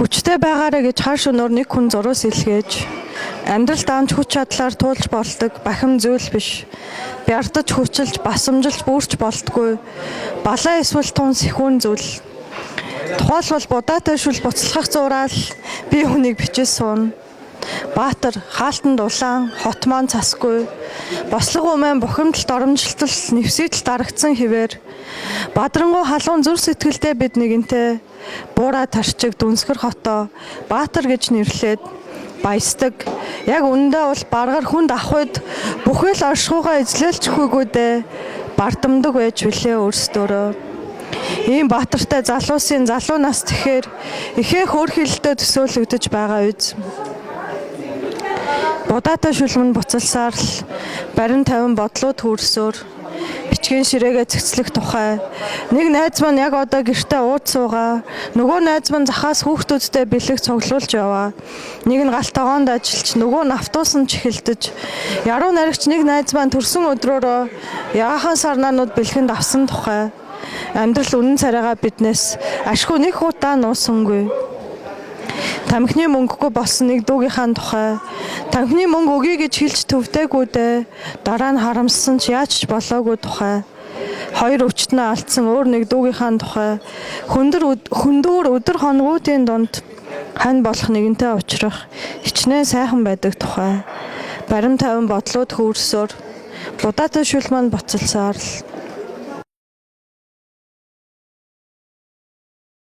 Хүчтэй байгаарэ гэж хар шөнөөр нэг хүн зурус илгээж амьдрал даамж хүч чадлаар туулж болдог бахим зүйл биш. Бярдаж хүчилж басамжилж бүрч болтгүй балаа эсвэл тун сэхүүн зүйл. Тухайлбал будаатай шүл буцалгах зураал би хүнийг бичиж суун. Баатар хаалтанд улаан хот маань цасгүй бослого умэн бухимдалд оромжилтал нэвсийтэл дарагдсан хിവэр бадрангуй халуун зүр сэтгэлдээ бид нэгэнтээ буура тарчиг дүнсгэр хотоо Баатар гэж нэрлээд баясдаг. Яг үнэндээ бол баргар хүнд ахуйд бүхэл оршихуйгаа эзлэлчихгүй дээ бардамдаг байж билээ өөрсдөө. Ийм Баатартай залуусын залуу нас тэгэхээр ихэнх өөр хилэлтэд төсөөлөгдөж байгаа үз. Будаатай шүлмэн буцалсаар л барин 50 бодлууд хүрсөөр бичгийн ширээгээ цэцлэх тухай. Нэг найз маань яг одоо гэртээ ууд суугаа. Нөгөө найз маань захаас хүүхдүүдтэй бэлэг цуглуулж яваа. Нэг нь галт тогоонд ажиллаж, нөгөө нь автобусан чихэлдэж. Яруу найрагч нэг найз маань төрсөн өдрөөрөө ягахан сарнаанууд бэлгэнд авсан тухай. Амьдрал үнэн царайгаа биднээс ашгүй нэг удаа нуусангүй. Тамхины мөнгөгүй болсон нэг дүүгийнхаа тухай. Тамхины мөнгө өгье гэж хэлж төвдөөгүй дээ. Дараа нь харамссан ч яаж ч болоогүй тухай. Хоёр өвчтнээ алдсан өөр нэг дүүгийнхаа тухай. Хөндүүр өдөр хоногуудын дунд хань болох нэгэнтэй уулзрах хичнээн сайхан байдаг тухай. Барим 50 бодлууд хөрсөөр будаатай шүл маань буцалсаар л